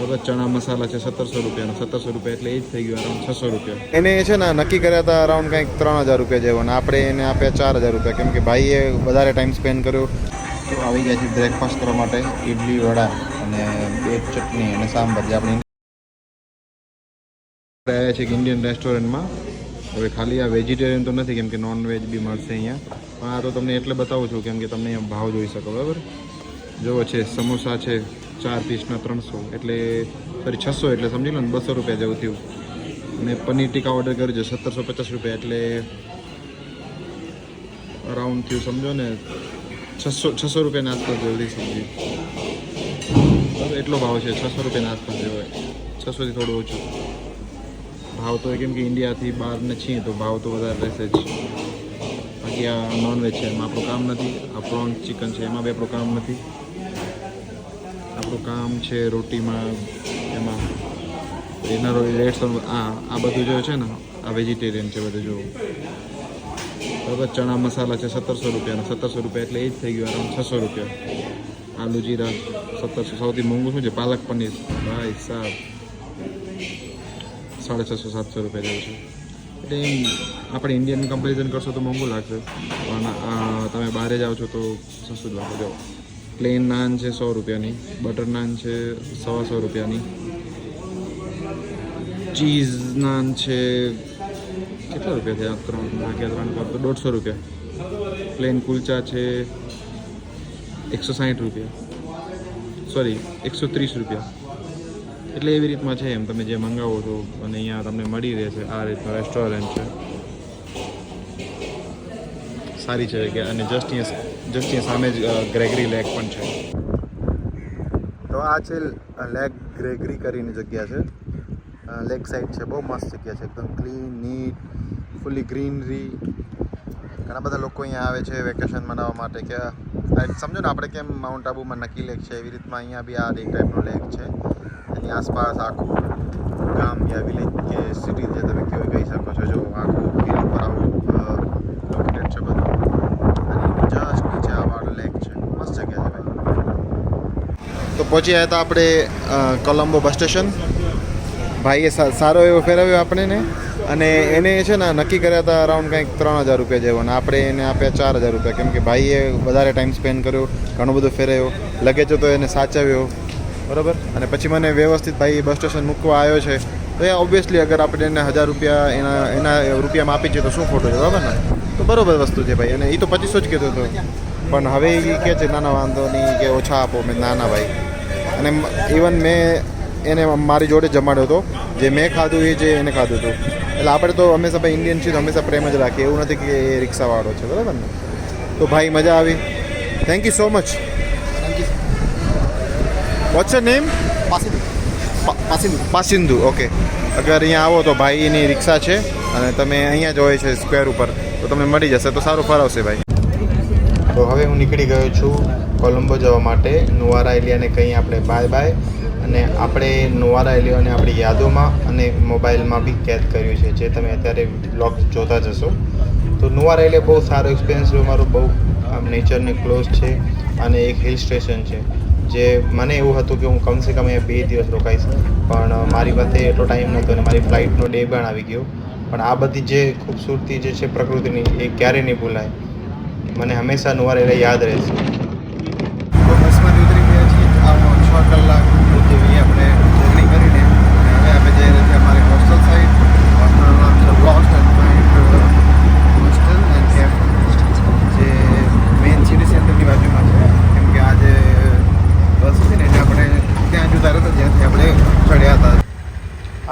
બરાબર. ચણા મસાલા છે 1700 રૂપિયાનો. 1700 રૂપિયા એટલે એ જ થઈ ગયું અરાઉન્ડ 600 રૂપિયા. એને છે ને નક્કી કર્યા હતા અરાઉન્ડ કંઈક 3000 રૂપિયા જેવો, ને આપણે એને આપ્યા 4000 રૂપિયા, કેમ કે ભાઈએ વધારે ટાઈમ સ્પેન્ડ કર્યો. તો આવી ગયા છે બ્રેકફાસ્ટ કરવા માટે. ઇડલી, વડા અને બે ચટણી અને સાંભાર. જે આપણે આવ્યા છે ઇન્ડિયન રેસ્ટોરન્ટમાં. હવે ખાલી આ વેજીટેરિયન તો નથી, કેમ કે નોન વેજ બી મળશે અહીંયા. પણ આ તો તમને એટલે બતાવું છું કેમ કે તમને અહીંયા ભાવ જોઈ શકો. બરાબર. જોવો છે સમોસા છે 4 પીસના 300, એટલે સોરી 600, એટલે સમજી લો ને 200 રૂપિયા જેવું થયું. અને પનીર ટીકા ઓર્ડર કર્યું છે 1750 રૂપિયા, એટલે અરાઉન્ડ થયું સમજો ને 600 રૂપિયાના આસપાસ જલ્દી સમજી. બરાબર. એટલો ભાવ છે 600 રૂપિયાના આસપાસ જેવો, 600થી થોડું ઓછું ભાવ તો. કેમ કે ઇન્ડિયાથી બહારને છીએ તો ભાવ તો વધારે રહેશે જ. બાકી આ નોનવેજ છે, એમાં આપણું કામ નથી. આ પ્રોન્સ ચિકન છે, એમાં બી આપણું કામ નથી. આપણું કામ છે રોટીમાં, એમાં એના રેટ્સ. આ બધું જો છે ને આ વેજીટેરિયન છે બધું. જો બરાબર. ચણા મસાલા છે 1700 રૂપિયાનો. 1700 રૂપિયા એટલે એ જ થઈ ગયું અરાઉન્ડ 600 રૂપિયા. આલુ જીરા 1700. સૌથી મોંઘું શું છે? પાલક પનીર. ભાઈ સાહેબ 650-700 રૂપિયા જેવું છે. એટલે એમ આપણે ઇન્ડિયન કમ્પેરિઝન કરશો તો મોંઘું લાગશે, પણ તમે બહાર જાઓ છો તો સસ્તું જ લાગે. જાઓ પ્લેન નાન છે 100 રૂપિયાની, બટર નાન છે 125 રૂપિયાની, ચીઝ નાન છે કેટલા રૂપિયા થયા? 150 રૂપિયા. પ્લેન કુલચા છે 160 રૂપિયા, સોરી 130 રૂપિયા. એટલે એવી રીતમાં છે. એમ તમે જે મંગાવો છો અને અહીંયા તમને મળી રહેશે. આ રીતનું રેસ્ટોરન્ટ છે, સારી છે કે. અને જસ્ટ અહીંયા સામે જ ગ્રેગરી લેક પણ છે. તો આ છે લેક ગ્રેગરી કરીને જગ્યા છે, લેક સાઈડ છે. બહુ મસ્ત જગ્યા છે, એકદમ ક્લીન, નીટ, ફૂલી ગ્રીનરી. ઘણા બધા લોકો અહીંયા આવે છે વેકેશન મનાવવા માટે. કે સમજો ને આપણે કેમ માઉન્ટ આબુમાં નકી લેક છે, એવી રીતમાં અહીંયા બી આ એક ટાઈપનો લેક છે. એની આસપાસ આખું ગામ યા વિલેજ કે સિટી જે તમે કહી શકો છો. જો આખું હિલ ઉપર આવું લોકેટેડ છે બધું. અને જસ્ટ નીચે આ વાળો લેક છે. મસ્ત જગ્યા છે ભાઈ. તો પહોંચી આવ્યા હતા આપણે કોલંબો બસ સ્ટેશન. ભાઈએ સારો એવો ફેરવ્યો આપણને, અને એને છે ને નક્કી કર્યા હતા અરાઉન્ડ કંઈક 3000 રૂપિયા જેવો, ને આપણે એને આપ્યા 4000 રૂપિયા, કેમ કે ભાઈએ વધારે ટાઈમ સ્પેન્ડ કર્યો, ઘણો બધો ફેરવ્યો, લગેજ તો એને સાચવ્યો. બરાબર. અને પછી મને વ્યવસ્થિત ભાઈ બસ સ્ટેશન મૂકવા આવ્યો છે. તો એ ઓબ્વિયસલી અગર આપણે એને 1000 રૂપિયા એના રૂપિયામાં આપી છે તો શું ખોટું છે? બરાબર ને? તો બરાબર વસ્તુ છે ભાઈ. અને એ તો 2500 જ કહેતો હતો, પણ હવે એ કહે છે નાના વાંધો નહીં કે ઓછા આપો. મેં નાના ભાઈ. અને ઇવન મેં એને મારી જોડે જમાડ્યો હતો. જે મેં ખાધું એ જે એને ખાધું હતું. એટલે આપણે તો હંમેશા ભાઈ ઇન્ડિયન છીએ તો હંમેશા પ્રેમ જ રાખીએ. એવું નથી કે એ રિક્ષાવાળો છે. બરાબર ને? તો ભાઈ મજા આવી. Thank you so much. What's your name? Pasindu. Okay. અગર અહીંયા આવો તો ભાઈની રિક્ષા છે અને તમે અહીંયા જ હોય છે સ્ક્વેર ઉપર, તો તમને મળી જશે. તો સારું ફરાવશે ભાઈ. તો હવે હું નીકળી ગયો છું કોલંબો જવા માટે. નુવારા એલિયાને કંઈ આપણે બાય બાય. અને આપણે નુવારા એલિયાને આપણી યાદોમાં અને મોબાઈલમાં બી કેદ કર્યું છે, જે તમે અત્યારે બ્લોગ જોતા જશો. તો નુવારા એલિયા બહુ સારો એક્સપિરિયન્સ રહ્યો મારો. બહુ નેચરને ક્લોઝ છે અને એક હિલ સ્ટેશન છે. જે મને એવું હતું કે હું કમસે કમ અહીંયા 2 દિવસ રોકાઈશ, પણ મારી પાસે એટલો ટાઈમ નહોતો અને મારી ફ્લાઇટનો ડે પણ આવી ગયો. પણ આ બધી જે ખૂબસૂરતી જે છે પ્રકૃતિની, એ ક્યારેય નહીં ભૂલાય. મને હંમેશા નુવારા એલિયા યાદ રહેશે. તો બસમાંથી ઉતરી ગયા છીએ. 6 કલાક જેવી આપણે જર્ની કરીને હવે આપણે જઈ રહ્યા છીએ અમારી હોસ્ટેલ સાઈડ. હોસ્ટેલનું નામ છે lost and find hostel and cafe, જે મેઇન સિટી સેન્ટરની બાજુમાં છે. કેમ કે આજે બસ હતી ને એટલે આપણે ત્યાં જતા રહેતા જ્યાંથી આપણે ચડ્યા હતા.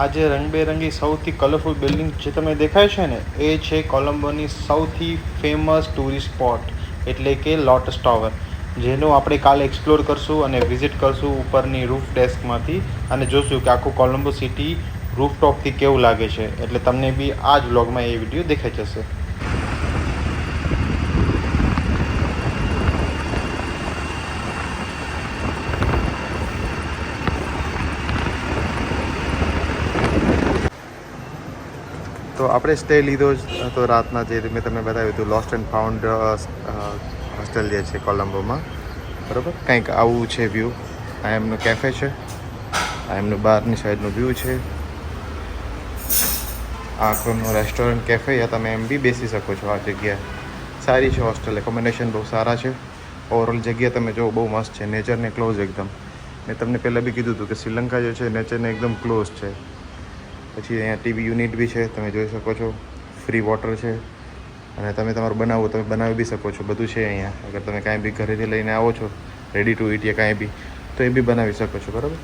આજે રંગબેરંગી સૌથી કલરફુલ બિલ્ડિંગ જે તમે દેખાય છે ને, એ છે કોલંબોની સૌથી ફેમસ ટુરિસ્ટ સ્પોટ, એટલે કે લોટસ ટાવર, જેનું આપણે કાલે એક્સપ્લોર કરશું અને વિઝિટ કરશું ઉપરની રૂફ ડેસ્કમાંથી, અને જોશું કે આખું કોલંબો સિટી રૂફટોપથી કેવું લાગે છે. એટલે તમને બી આ જ વ્લોગમાં એ વિડીયો દેખાઈ જશે. તો આપણે સ્ટે લીધો જ તો રાતના, જે મેં તમને બતાવ્યું હતું, લોસ્ટ એન્ડ ફાઉન્ડ હોસ્ટેલ જે છે કોલંબોમાં. બરાબર. કંઈક આવું છે વ્યૂ. આ એમનું કેફે છે. આ એમનું બહારની સાઈડનું વ્યૂ છે. આ આખું રેસ્ટોરન્ટ કેફે યા તમે એમ બી બેસી શકો છો. આ જગ્યા સારી છે. હોસ્ટેલ એકોમોડેશન બહુ સારા છે. ઓવરઓલ જગ્યા તમે જો બહુ મસ્ત છે. નેચરને ક્લોઝ એકદમ. મેં તમને પહેલાં બી કીધું હતું કે શ્રીલંકા જે છે નેચરને એકદમ ક્લોઝ છે. પછી અહીંયા ટીવી યુનિટ બી છે, તમે જોઈ શકો છો. ફ્રી વોટર છે અને તમે તમારું બનાવો તમે બનાવી બી શકો છો. બધું છે અહીંયા. અગર તમે કાંઈ બી ઘરેથી લઈને આવો છો રેડી ટુ ઇટ યા કાંઈ બી, તો એ બી બનાવી શકો છો. બરાબર.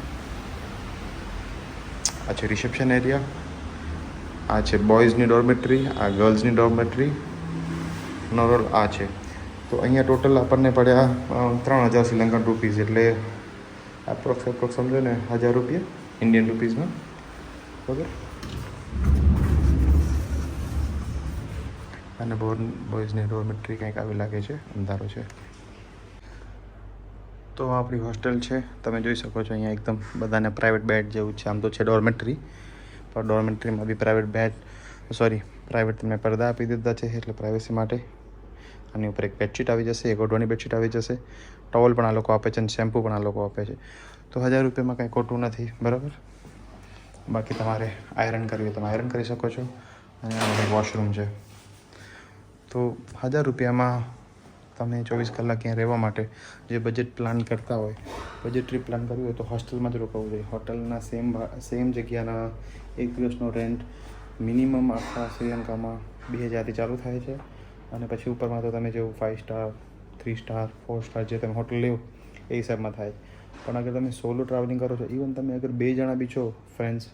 આ છે રિસેપ્શન એરિયા. આ છે બોયઝની ડોર્મેટરી, આ ગર્લ્સની ડોર્મેટરી. નોરલ આ છે. તો અહીંયા ટોટલ આપણને પડ્યા 3000 શ્રીલંકન રૂપીઝ, એટલે એપ્રોક્સ સમજો ને 1000 રૂપિયા ઇન્ડિયન રૂપીઝમાં. બરાબર. અને બોયઝની ડોર્મેટરી કંઈક આવી લાગે છે, અંધારો છે. તો આપણી હોસ્ટેલ છે, તમે જોઈ શકો છો. અહીંયા એકદમ બધાને પ્રાઇવેટ બેડ જેવું છે. આમ તો છે ડોર્મેટરી, પણ ડોર્મેટરીમાં બી પ્રાઇવેટ તમને પડદા આપી દીધા છે, એટલે પ્રાઇવેસી માટે. આની ઉપર એક બેડશીટ આવી જશે, એક ઓઢવાની બેડશીટ આવી જશે. ટોવલ પણ આ લોકો આપે છે અને શેમ્પૂ પણ આ લોકો આપે છે. તો 1000 રૂપિયામાં કાંઈ ખોટું નથી. બરાબર. બાકી તમારે આયરન કરવી હોય તમે આયરન કરી શકો છો. અને આ વોશરૂમ છે. તો 1000 રૂપિયામાં તમે 24 કલાક ત્યાં રહેવા માટે જે બજેટ પ્લાન કરતા હોય, બજેટ ટ્રીપ પ્લાન કરવી હોય તો હોસ્ટેલમાં જ રોકાવું જોઈએ. હોટલના સેમ જગ્યાના એક દિવસનો રેન્ટ મિનિમમ આખા શ્રીલંકામાં 2000થી ચાલુ થાય છે. અને પછી ઉપરમાં તો તમે જેવું 5 સ્ટાર 3 સ્ટાર 4 સ્ટાર જે તમે હોટલ લેવો એ હિસાબમાં થાય. પણ અગર તમે સોલો ટ્રાવેલિંગ કરો છો, ઇવન તમે અગર 2 જણા બી છો ફ્રેન્ડ્સ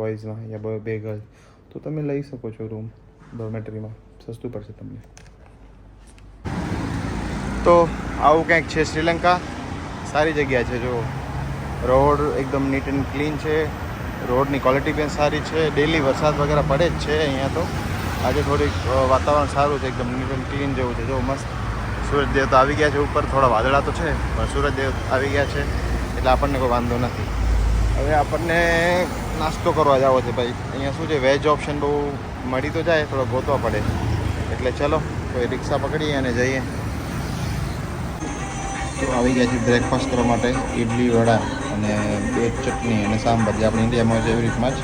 બોયઝમાં યા 2 ગર્લ્સ, તો તમે લઈ શકો છો રૂમ ડોર્મેટરીમાં. સસ્તું પડશે તમને. તો આવું કંઈક છે શ્રીલંકા. સારી જગ્યા છે. જો રોડ એકદમ નીટ એન્ડ ક્લીન છે. રોડની ક્વોલિટી પણ સારી છે. ડેલી વરસાદ વગેરે પડે જ છે અહીંયા. તો આજે થોડીક વાતાવરણ સારું છે, એકદમ નીટ એન્ડ ક્લીન જેવું છે. જો મસ્ત સૂરજદેવ તો આવી ગયા છે ઉપર. થોડા વાદળા તો છે પણ સૂરજદેવ આવી ગયા છે, એટલે આપણને કોઈ વાંધો નથી. હવે આપણને નાસ્તો કરવા જાવો છે ભાઈ. અહીંયા શું છે, વેજ ઓપ્શન બહુ મળી તો જાય, થોડો ગોતવા પડે. એટલે ચલો કોઈ રિક્ષા પકડીએ અને જઈએ. તો આવી ગયા છે બ્રેકફાસ્ટ કરવા માટે. ઇડલી વડા અને 2 ચટણી અને સાંભર, જે આપણે ઇન્ડિયામાં છે એવી રીતમાં જ.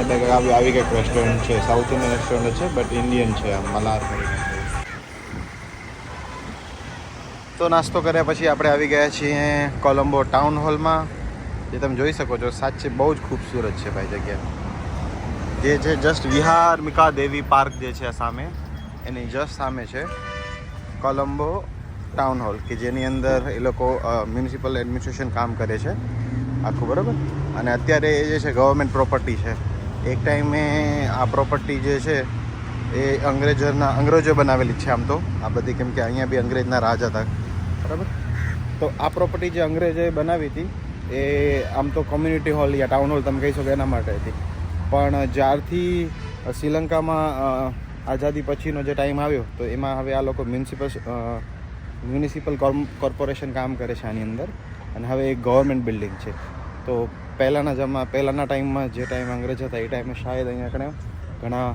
એટલે આવી કંઈક રેસ્ટોરન્ટ છે, સાઉથ ઇન્ડિયન રેસ્ટોરન્ટ છે બટ ઇન્ડિયન છે. આમ મલાર કરીને. તો નાસ્તો કર્યા પછી આપણે આવી ગયા છીએ કોલંબો ટાઉન હોલમાં, જે તમે જોઈ શકો છો. સાચે બહુ જ ખૂબસૂરત છે ભાઈ જગ્યા. જે છે જસ્ટ વિહારમિકા દેવી પાર્ક જે છે સામે, એની જસ્ટ સામે છે કોલંબો ટાઉન હોલ, કે જેની અંદર એ લોકો મ્યુનિસિપલ એડમિનિસ્ટ્રેશન કામ કરે છે આખું. બરાબર. અને અત્યારે એ જે છે ગવર્મેન્ટ પ્રોપર્ટી છે. એક ટાઈમે આ પ્રોપર્ટી જે છે એ અંગ્રેજો બનાવેલી છે આમ તો આ બધી, કેમ કે અહીંયા બી અંગ્રેજના રાજ હતા. બરાબર. તો આ પ્રોપર્ટી જે અંગ્રેજોએ બનાવી હતી એ આમ તો કોમ્યુનિટી હોલ યા ટાઉન હોલ તમે કહી શકો એના માટે હતી. પણ જ્યારથી શ્રીલંકામાં આઝાદી પછીનો જે ટાઈમ આવ્યો, તો એમાં હવે આ લોકો મ્યુનિસિપલ કોર્પોરેશન કામ કરે છે આની અંદર. અને હવે એક ગવર્મેન્ટ બિલ્ડિંગ છે. તો પહેલાંના ટાઈમમાં જે ટાઈમ અંગ્રેજ હતા એ ટાઈમે શાયદ અહીંયા ઘણા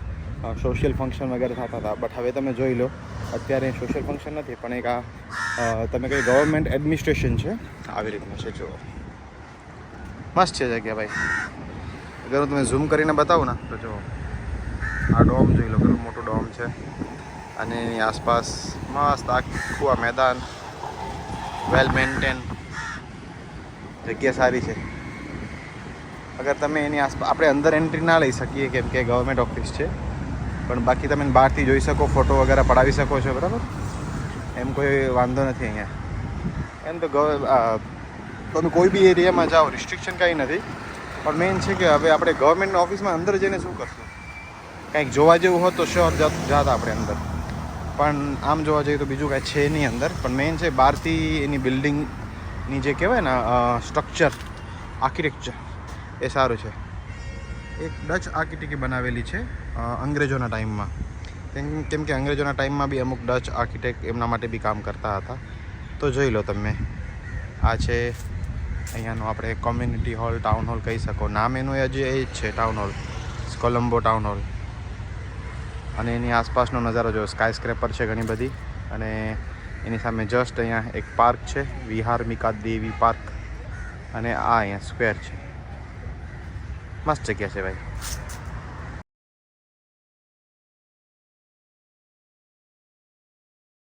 સોશિયલ ફંક્શન વગેરે થતા હતા. બટ હવે તમે જોઈ લો, અત્યારે સોશિયલ ફંક્શન નથી, પણ એક તમે કહી ગવર્મેન્ટ એડમિનિસ્ટ્રેશન છે. આવી રીતનું છે. જો મસ્ત છે જગ્યા ભાઈ. અગર હું તમે ઝૂમ કરીને બતાવું ને તો જો આ ડોમ જોઈ લો, કેટલું મોટું ડોમ છે. અને એની આસપાસ મસ્ત આખું આ મેદાન, વેલ મેન્ટેન જગ્યા સારી છે. અગર તમે એની આસપાસ, આપણે અંદર એન્ટ્રી ના લઈ શકીએ કેમ કે ગવર્મેન્ટ ઓફિસ છે, પણ બાકી તમે બહારથી જોઈ શકો, ફોટો વગેરે પડાવી શકો છો. બરાબર. એમ કોઈ વાંધો નથી અહીંયા. એમ તો તમે કોઈ બી એરિયામાં જાઓ, રિસ્ટ્રિક્શન કાંઈ નથી. પણ મેઇન છે કે હવે આપણે ગવર્મેન્ટની ઓફિસમાં અંદર જઈને શું કરશું? કંઈક જોવા જેવું હોત તો શ્યોર જાતા આપણે અંદર, પણ આમ જોવા જઈએ તો બીજું કાંઈ છે નહીં અંદર. પણ મેઇન છે બહારથી એની બિલ્ડિંગની જે કહેવાય ને સ્ટ્રક્ચર, આર્કિટેક્ચર એ સારું છે. એક ડચ આર્કિટેક્ટ બનાવેલી છે અંગ્રેજોના ટાઈમમાં. કેમ કે અંગ્રેજોના ટાઈમમાં બી અમુક ડચ આર્કિટેક્ટ એમના માટે બી કામ કરતા હતા. તો જોઈ લો તમે. આ છે અહીંયાનો આપણે કોમ્યુનિટી હોલ, ટાઉન હોલ કહી શકો. નામ એનું હજી એ જ છે, town hall, Colombo town hall. અને એની આસપાસનો નજારો જો, સ્કાય સ્ક્રેપર છે ઘણી બધી. અને એની સામે જસ્ટ અહીંયા એક પાર્ક છે, વિહારમિકા દેવી પાર્ક. અને આ અહીંયા સ્ક્વેર છે. મસ્ત જગ્યા છે ભાઈ.